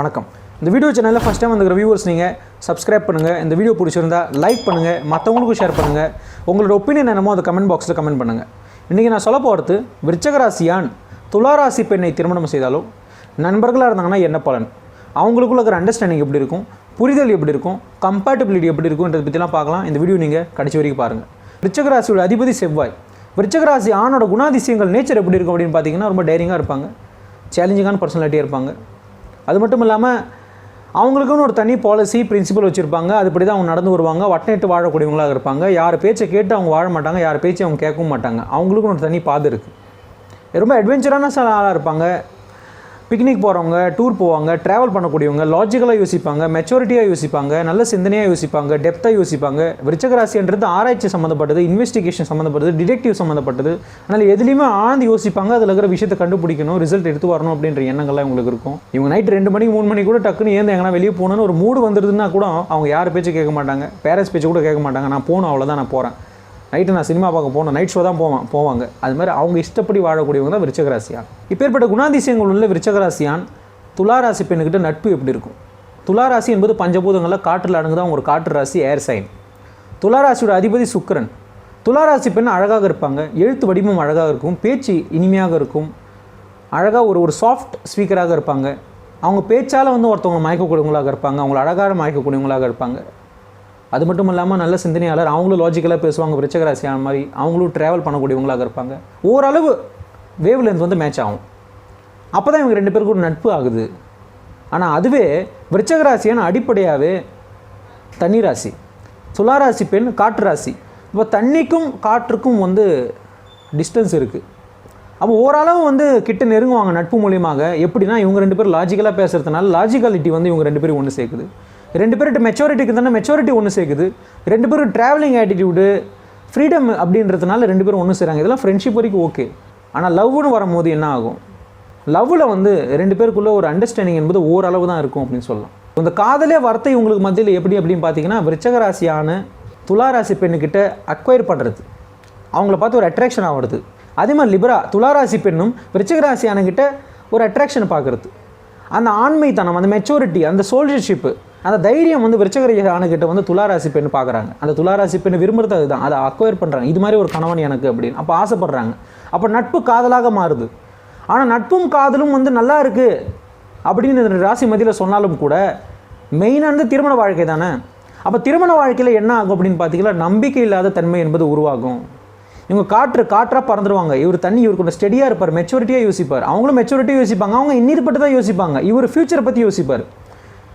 வணக்கம். இந்த வீடியோ சேனலில் ஃபஸ்ட் டைம் வந்துக்கிற வியூவர்ஸ் நீங்கள் சப்ஸ்கிரைப் பண்ணுங்கள். இந்த வீடியோ பிடிச்சிருந்தா லைக் பண்ணுங்கள், மற்றவங்களுக்கும் ஷேர் பண்ணுங்கள். உங்களோட ஒப்பீனியன் என்னமோ அதை கமெண்ட் பாக்ஸில் கமெண்ட் பண்ணுங்கள். இன்றைக்கி நான் சொல்ல போகிறது, விருச்சிக ராசியான் துளாராசி பெண்ணை திருமணம் செய்தாலோ நண்பர்களாக இருந்தாங்கன்னா என்ன பலன், அவங்களுக்குள்ள இருக்கிற அண்டர்ஸ்டாண்டிங் எப்படி இருக்கும், புரிதல் எப்படி இருக்கும், கம்பேட்டபிலிட்டி எப்படி இருக்கும்ன்றதை பற்றிலாம் பார்க்கலாம். இந்த வீடியோ நீங்கள் கடைசி வரைக்கும் பாருங்கள். விருச்சிக ராசியோட அதிபதி செவ்வாய். விருச்சிக ராசி ஆணோட குணாதிசயங்கள் நேச்சர் எப்படி இருக்கும் அப்படின்னு பார்த்தீங்கன்னா, ரொம்ப டேரிங்காக இருப்பாங்க, சேலஞ்சிங்கான பர்சனாலிட்டியாக இருப்பாங்க. அது மட்டும் இல்லாமல் அவங்களுக்குன்னு ஒரு தனி பாலிசி பிரின்சிபல் வச்சுருப்பாங்க. அதுபடி தான் அவங்க நடந்து வருவாங்க. வட்டனிட்டு வாழக்கூடியவங்களாக இருப்பாங்க. யார் பேச்சை கேட்டு அவங்க வாழ மாட்டாங்க, யார் பேச்சை அவங்க கேட்கவும் மாட்டாங்க. அவங்களுக்குன்னு ஒரு தனி பாதை இருக்குது. ரொம்ப அட்வென்ச்சரான சில ஆளாக இருப்பாங்க. பிக்னிக் போகிறவங்க, டூர் போவாங்க, ட்ராவல் பண்ணக்கூடியவங்க, லாஜிக்கலாக யோசிப்பாங்க, மெச்சூரிட்டியாக யோசிப்பாங்க, நல்ல சிந்தனையாக யோசிப்பாங்க, டெப்த்தாக யோசிப்பாங்க. விருச்சிக ராசின்றது ஆராய்ச்சி சம்மந்தப்பட்டது, இன்வெஸ்டிகேஷன் சம்மந்தப்பட்டது, டிடெக்டிவ் சம்மந்தப்பட்டது. அதனால் எதுலேயுமே ஆழ்ந்து யோசிப்பாங்க. அதில் இருக்கிற விஷயத்தை கண்டுபிடிக்கணும், ரிசல்ட் எடுத்து வரணும் அப்படின்ற எண்ணங்கள்லாம் இவங்களுக்கு இருக்கும். இவங்க நைட் 2 மணிக்கு 3 மணிக்கு கூட டக்குன்னு ஏன் எங்கன்னா வெளியே போகணுன்னு ஒரு மூடு வந்துடுதுன்னா கூட அவங்க யார் பேச்சு கேட்க மாட்டாங்க, பேரண்ட்ஸ் பேச்சு கூட கேட்க மாட்டாங்க. நான் போகணும், அவ்வளோதான், நான் போகிறேன், நைட்டு நான் சினிமா பார்க்க போகணும், நைட் ஷோ தான் போவாங்க. அது மாதிரி அவங்க இஷ்டப்படி வாழக்கூடியவங்க தான் விருச்சிக ராசியான். இப்பேற்பட்ட குணாதிசயங்கள் உள்ள விருச்சிக ராசியான் துளாராசி பெண்ணுக்கிட்ட நட்பு எப்படி இருக்கும்? துளாராசி என்பது பஞ்சபூதங்களில் காற்றில் அடங்குதான் ஒரு காற்று ராசி, ஏர் சைன். துளாராசியோட அதிபதி சுக்கிரன். துளாராசி பெண் அழகாக இருப்பாங்க, எழுத்து வடிவம் அழகாக இருக்கும், பேச்சு இனிமையாக இருக்கும், அழகாக ஒரு சாஃப்ட் ஸ்பீக்கராக இருப்பாங்க. அவங்க பேச்சால் ஒருத்தவங்க மயக்கக்கூடியவங்களாக இருப்பாங்க, அவங்கள அழகாக மயக்கக்கூடியவங்களாக இருப்பாங்க. அது மட்டும் இல்லாமல் நல்ல சிந்தனையாளர், அவங்களும் லாஜிக்கலாக பேசுவாங்க. விருச்சிக ராசியான மாதிரி அவங்களும் ட்ராவல் பண்ணக்கூடியவங்களாக இருப்பாங்க. ஓரளவு வேவ் லென்த் மேட்ச் ஆகும். அப்போ தான் இவங்க 2 பேருக்கு ஒரு நட்பு ஆகுது. ஆனால் அதுவே விருச்சிக ராசியான அடிப்படையாகவே தண்ணி ராசி. துளாராசி பெண் காற்று ராசி. இப்போ தண்ணிக்கும் காற்றுக்கும் டிஸ்டன்ஸ் இருக்குது. அப்போ ஓரளவு கிட்ட நெருங்குவாங்க நட்பு மூலியமாக. எப்படின்னா, இவங்க 2 பேரும் லாஜிக்கலாக பேசுகிறதுனால லாஜிக்காலிட்டி இவங்க 2 பேரும் ஒன்று சேர்க்குது. 2 பேர்கிட்ட மெச்சூரிட்டிக்கு தானே மெச்சூரிட்டி ஒன்று சேர்க்குது. 2 பேரும் ட்ராவலிங் ஆட்டிடியூடு, ஃப்ரீடம் அப்படின்றதுனால 2 பேரும் ஒன்று செய்கிறாங்க. இதெல்லாம் ஃப்ரெண்ட்ஷிப் வரைக்கும் ஓகே. ஆனால் லவ்னு வரும்போது என்ன ஆகும்? லவ்வில் 2 பேருக்குள்ளே ஒரு அண்டர்ஸ்டாண்டிங் என்பது ஓரளவு தான் இருக்கும் அப்படின்னு சொல்லலாம். இந்த காதலே வார்த்தை உங்களுக்கு மத்தியில் எப்படி அப்படின்னு பார்த்தீங்கன்னா, விருச்சிக ராசியான துளாராசி பெண்ணுக்கிட்ட அக்வயர் பண்ணுறது, அவங்கள பார்த்து ஒரு அட்ராக்ஷன் ஆகிறது. அதே மாதிரி லிபரா துளாராசி பெண்ணும் விருச்சிக ராசியானக்கிட்ட ஒரு அட்ராக்ஷன் பார்க்குறது. அந்த ஆண்மைத்தனம், அந்த மெச்சூரிட்டி, அந்த சோல்ஜர்ஷிப்பு, அந்த தைரியம் விருச்சிக ராசியானக்கிட்ட துளாராசி பெண் பார்க்குறாங்க. அந்த துளாராசி பெண் விரும்புறது அதுதான். அதை அக்வயர் பண்ணுறாங்க. இது மாதிரி ஒரு கணவன் எனக்கு அப்படின்னு அப்போ ஆசைப்படுறாங்க. அப்போ நட்பு காதலாக மாறுது. ஆனால் நட்பும் காதலும் நல்லா இருக்குது அப்படின்னு 2 ராசி மத்தியில் சொன்னாலும் கூட மெயினானது திருமண வாழ்க்கை தானே. அப்போ திருமண வாழ்க்கையில் என்ன ஆகும் அப்படின்னு பார்த்தீங்கன்னா, நம்பிக்கை இல்லாத தன்மை என்பது உருவாகும். இவங்க காற்றாக பறந்துடுவாங்க. இவர் தண்ணி, இவர் கொஞ்சம் ஸ்டெடியாக இருப்பார், மெச்சூரிட்டியாக யோசிப்பார். அவங்களும் மெச்சூரிட்டியாக யோசிப்பாங்க. அவங்க இன்னிது பற்றி தான் யோசிப்பாங்க. இவர் ஃப்யூச்சரை பற்றி யோசிப்பார்.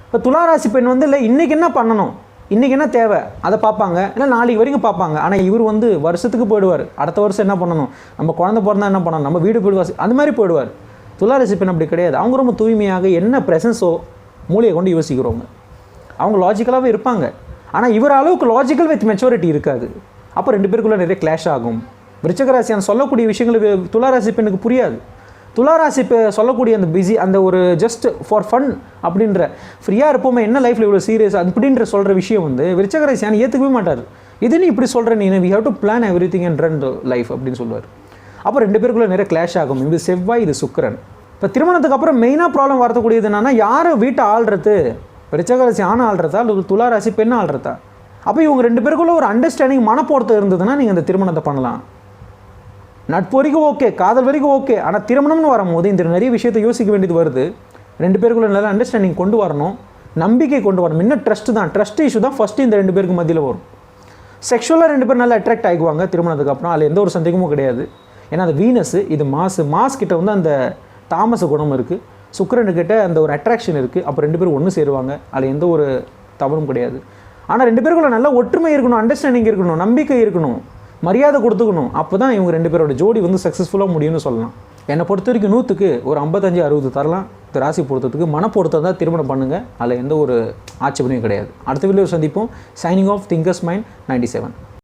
இப்போ துளாராசி பெண் இல்லை இன்றைக்கி என்ன பண்ணணும், இன்றைக்கி என்ன தேவை அதை பார்ப்பாங்க, இல்லை நாளைக்கு வரைக்கும் பார்ப்பாங்க. ஆனால் இவர் வருஷத்துக்கு போயிடுவார். அடுத்த வருஷம் என்ன பண்ணணும், நம்ம குழந்தை பிறந்தா என்ன பண்ணணும், நம்ம வீடு போயிடுவார், அந்த மாதிரி போயிடுவார். துளாராசி பெண் அப்படி கிடையாது. அவங்க ரொம்ப தூய்மையாக என்ன ப்ரெசன்ஸோ மூளையை கொண்டு யோசிக்கிறவங்க. அவங்க லாஜிக்கலாகவே இருப்பாங்க. ஆனால் இவர் அளவுக்கு லாஜிக்கல் வித் மெச்சூரிட்டி இருக்காது. அப்போ 2 பேருக்குள்ளே நிறைய கிளாஷ் ஆகும். விருச்சிக ராசியான சொல்லக்கூடிய விஷயங்கள் துளாராசி பெண்ணுக்கு புரியாது. துளாராசி இப்போ சொல்லக்கூடிய அந்த பிஸி, அந்த ஒரு ஜஸ்ட் ஃபார் ஃபன் அப்படின்ற ஃப்ரீயாக இருப்போமே, என்ன லைஃப்பில் இவ்வளோ சீரியஸ் அப்படின்ற சொல்கிற விஷயம் விருச்சிக ராசியான ஏற்றுக்கவே மாட்டார். இது நீ இப்படி சொல்கிற, நீ we have to plan everything and run life அப்படின்னு சொல்லுவார். அப்போ 2 பேருக்குள்ளே நிறைய கிளாஷ் ஆகும். இது செவ்வாய், இது சுக்கிரன். இப்போ திருமணத்துக்கு அப்புறம் மெயினாக ப்ராப்ளம் வரக்கூடியது என்னென்னா, யார் வீட்டை ஆள்றது, விருச்சிக ராசி ஆணை ஆள்றதா இல்லை துளாராசி பெண்ணை ஆள்றதா? அப்போ இவங்க 2 பேருக்குள்ள ஒரு அண்டர்ஸ்டாண்டிங், மனப்போர்த்து இருந்ததுன்னா நீங்கள் இந்த திருமணத்தை பண்ணலாம். நட்பு வரைக்கும் ஓகே, காதல் வரைக்கும் ஓகே. ஆனால் திருமணம்னு வரும்போது இந்த நிறைய விஷயத்தை யோசிக்க வேண்டியது வருது. 2 பேருக்குள்ள நல்ல அண்டர்ஸ்டாண்டிங் கொண்டு வரணும், நம்பிக்கை கொண்டு வரணும். இன்னும் ட்ரஸ்ட் இஷ்யூ தான் ஃபஸ்ட்டு இந்த 2 பேருக்கு மத்தியில் வரும். செக்ஷுவலாக 2 பேரும் நல்லா அட்ராக்ட் ஆகிக்குவாங்க திருமணத்துக்கு அப்புறம். அதில் எந்த ஒரு சந்தேகமும் கிடையாது. ஏன்னா அது வீனஸ், இது மாஸ் கிட்ட அந்த தாமச குணம் இருக்குது, சுக்கிரனுக்கிட்ட அந்த ஒரு அட்ராக்ஷன் இருக்குது. அப்போ 2 பேரும் ஒன்று சேருவாங்க. அதில் எந்த ஒரு தவறும் கிடையாது. ஆனால் 2 பேருக்குள்ள நல்ல ஒற்றுமை இருக்கணும், அண்டர்ஸ்டாண்டிங் இருக்கணும், நம்பிக்கை இருக்கணும், மரியாதை கொடுத்துக்கணும். அப்போ தான் இவங்க 2 பேரோட ஜோடி சக்ஸஸ்ஃபுல்லாக முடியும்னு சொல்லலாம். என்னை பொறுத்த வரைக்கும் 100க்கு ஒரு 55-60 தரலாம். இந்த ராசி பொறுத்ததுக்கு மனப்பொறுத்த தான் திருமணம் பண்ணுங்கள். அதில் எந்த ஒரு ஆட்சேபனையும் கிடையாது. அடுத்த வீடியோ சந்திப்போம். Signing off thinkers mind 97.